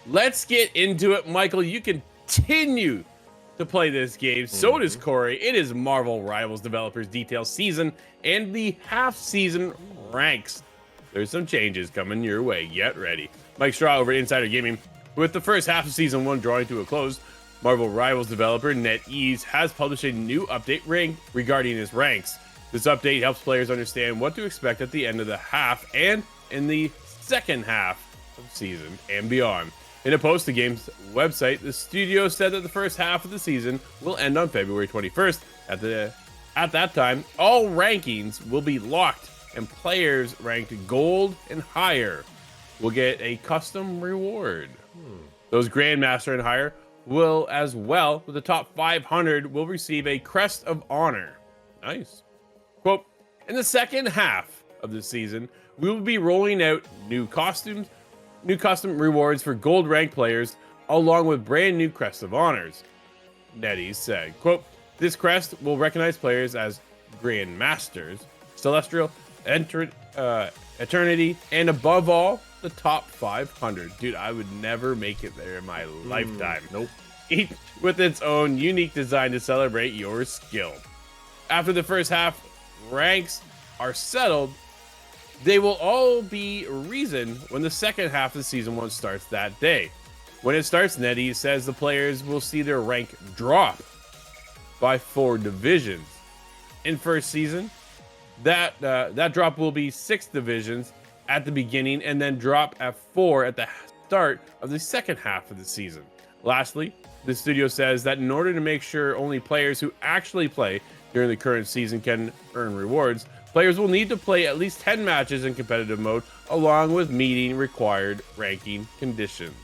let's get into it. Michael, you continue to play this game. So does Corey. It is Marvel Rivals Developers Detail Season and the half-season ranks. There's some changes coming your way. Get ready. Mike Straw over at Insider Gaming. With the first half of Season 1 drawing to a close, Marvel Rivals developer NetEase has published a new update regarding its ranks. This update helps players understand what to expect at the end of the half and in the second half of season and beyond. In a post to the game's website, the studio said that the first half of the season will end on February 21st. At that time, all rankings will be locked, and players ranked gold and higher will get a custom reward. Those Grandmaster and higher will as well, with the top 500, will receive a Crest of Honor. Nice. Quote, in the second half of the season, we will be rolling out new custom rewards for gold rank players, along with brand new Crest of Honors. NetEase said, quote, this crest will recognize players as Grandmasters, Celestial, Eternity, and above all, the top 500. Dude, I would never make it there in my lifetime. Nope. Each with its own unique design to celebrate your skill. After the first half ranks are settled, they will all be reasoned when the second half of season 1 starts that day. When it starts, NetEase says the players will see their rank drop by 4 divisions. In first season, that drop will be 6 divisions at the beginning and then drop at 4 at the start of the second half of the season. Lastly, the studio says that in order to make sure only players who actually play during the current season can earn rewards, players will need to play at least 10 matches in competitive mode, along with meeting required ranking conditions.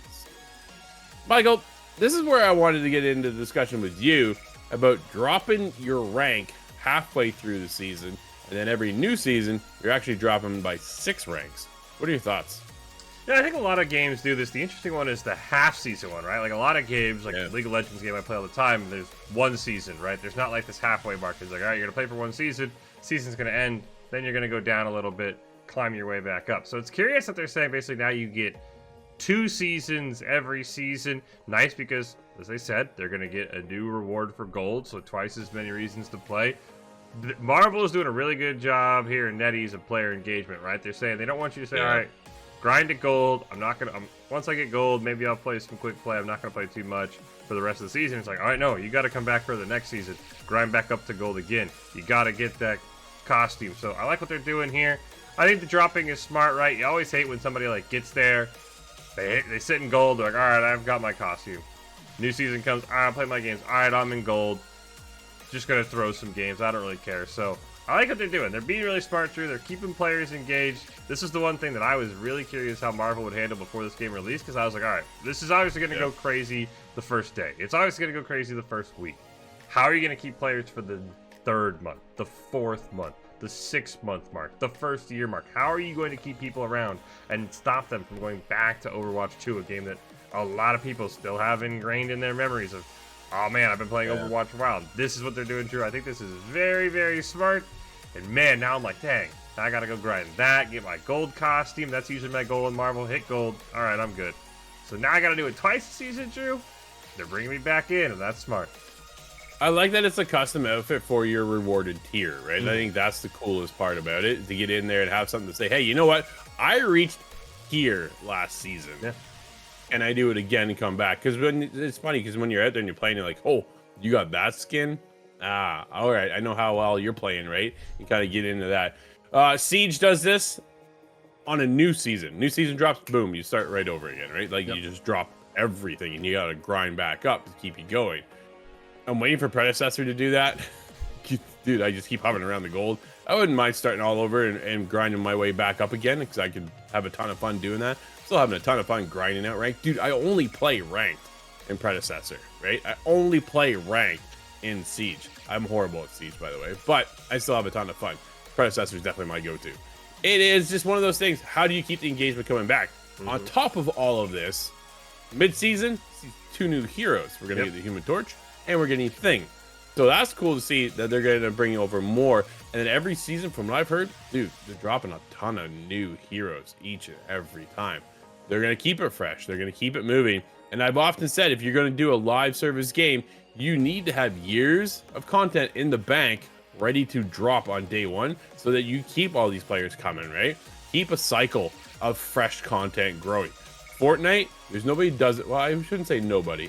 Michael, this is where I wanted to get into the discussion with you about dropping your rank halfway through the season, and then every new season, you're actually dropping by 6 ranks. What are your thoughts? Yeah, I think a lot of games do this. The interesting one is the half-season one, right? Like a lot of games, like League of Legends game I play all the time, there's one season, right? There's not like this halfway mark. It's like, all right, you're going to play for one season, season's going to end, then you're going to go down a little bit, climb your way back up. So it's curious that they're saying basically now you get 2 seasons every season. Nice because, as they said, they're going to get a new reward for gold, so twice as many reasons to play. Marvel is doing a really good job here in NetEase of player engagement, right? They're saying they don't want you to say, all right, grind to gold. Once I get gold, maybe I'll play some quick play. I'm not going to play too much for the rest of the season. It's like, all right, no, you got to come back for the next season. Grind back up to gold again. You got to get that costume. So I like what they're doing here. I think the dropping is smart, right? You always hate when somebody like gets there, they sit in gold, they're like, all right, I've got my costume. New season comes, all right, I'll play my games. All right, I'm in gold. Just going to throw some games. I don't really care. So I like what they're doing. They're being really smart through. They're keeping players engaged. This is the one thing that I was really curious how Marvel would handle before this game released, because I was like, all right, this is obviously going to go crazy the first day. It's obviously going to go crazy the first week. How are you going to keep players for the 3rd month, the 4th month, the 6th month mark, the 1st year mark? How are you going to keep people around and stop them from going back to Overwatch 2, a game that a lot of people still have ingrained in their memories of, oh man, I've been playing Overwatch for a while. This is what they're doing, Drew. I think this is very, very smart. And man, now I'm like, dang, I gotta go grind that, get my gold costume. That's usually my goal in Marvel. Hit gold. All right, I'm good. So now I gotta do it twice a season, Drew. They're bringing me back in, and that's smart. I like that it's a custom outfit for your rewarded tier, right? I think that's the coolest part about it, to get in there and have something to say, hey, you know what? I reached here last season. Yeah. And I do it again and come back. Because it's funny, because when you're out there and you're playing, you're like, oh, you got that skin? Ah, all right. I know how well you're playing, right? You kind of get into that. Siege does this on a new season. New season drops, boom, you start right over again, right? Like, you just drop everything, and you got to grind back up to keep you going. I'm waiting for Predecessor to do that. Dude, I just keep hovering around the gold. I wouldn't mind starting all over and grinding my way back up again, because I could have a ton of fun doing that. Still having a ton of fun grinding out ranked. Dude, I only play ranked in Predecessor, right? I only play ranked in Siege. I'm horrible at Siege, by the way, but I still have a ton of fun. Predecessor is definitely my go-to. It is just one of those things. How do you keep the engagement coming back? On top of all of this, mid-season, 2 new heroes. We're going to get the Human Torch, and we're getting Thing. So that's cool to see that they're going to bring over more. And then every season, from what I've heard, dude, they're dropping a ton of new heroes each and every time. they're going to keep it fresh. They're going to keep it moving. And I've often said, if you're going to do a live service game, you need to have years of content in the bank ready to drop on day one so that you keep all these players coming, right? Keep a cycle of fresh content growing. Fortnite, there's nobody does it. Well, I shouldn't say nobody.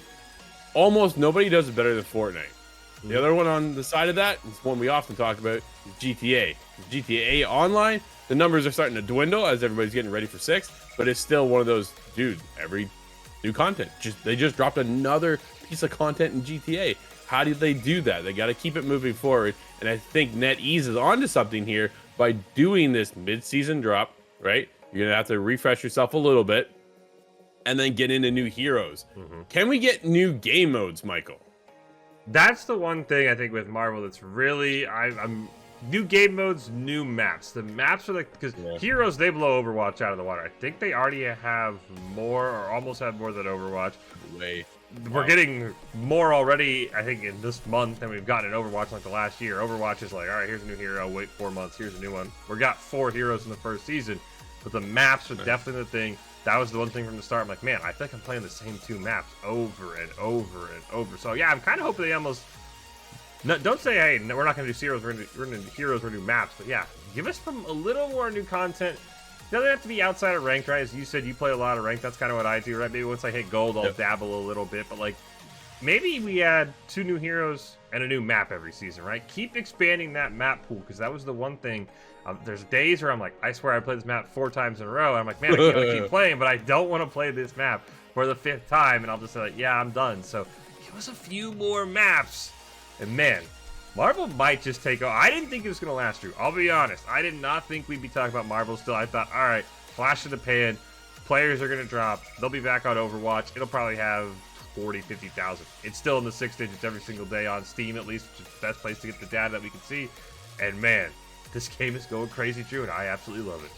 Almost nobody does it better than Fortnite. The other one on the side of that, it's one we often talk about, is GTA. GTA Online, the numbers are starting to dwindle as everybody's getting ready for 6, but it's still one of those, dude, every new content. They just dropped another piece of content in GTA. How do they do that? They got to keep it moving forward. And I think NetEase is onto something here by doing this mid-season drop, right? You're going to have to refresh yourself a little bit and then get into new heroes. Can we get new game modes, Michael? That's the one thing I think with Marvel that's really I'm new game modes, new maps. The maps are like, because heroes, they blow Overwatch out of the water. I think they already have more or almost have more than Overwatch. We're getting more already, I think, in this month than we've gotten in Overwatch like the last year. Overwatch is like, all right, here's a new hero. Wait 4 months. Here's a new one. We got 4 heroes in the first season, but the maps are definitely the thing. That was the one thing from the start. I'm like, man, I think I'm playing the same 2 maps over and over and over. So yeah, I'm kind of hoping they almost don't say, hey, no, we're not going to do heroes. We're going to do heroes. We're going to do maps. But yeah, give us a little more new content. It doesn't have to be outside of ranked, right? As you said, you play a lot of ranked. That's kind of what I do, right? Maybe once I hit gold, I'll dabble a little bit. But like, maybe we add 2 new heroes and a new map every season, right? Keep expanding that map pool, because that was the one thing. There's days where I'm like, I swear I played this map 4 times in a row. And I'm like, man, I can't keep playing, but I don't want to play this map for the 5th time. And I'll just say, like, yeah, I'm done. So give us a few more maps. And man, Marvel might just take over. I didn't think it was going to last through. I'll be honest. I did not think we'd be talking about Marvel still. I thought, all right, flash in the pan. Players are going to drop. They'll be back on Overwatch. It'll probably have 40, 50,000. It's still in the 6 digits every single day on Steam, at least, which is the best place to get the data that we can see. And man, this game is going crazy, Drew, and I absolutely love it.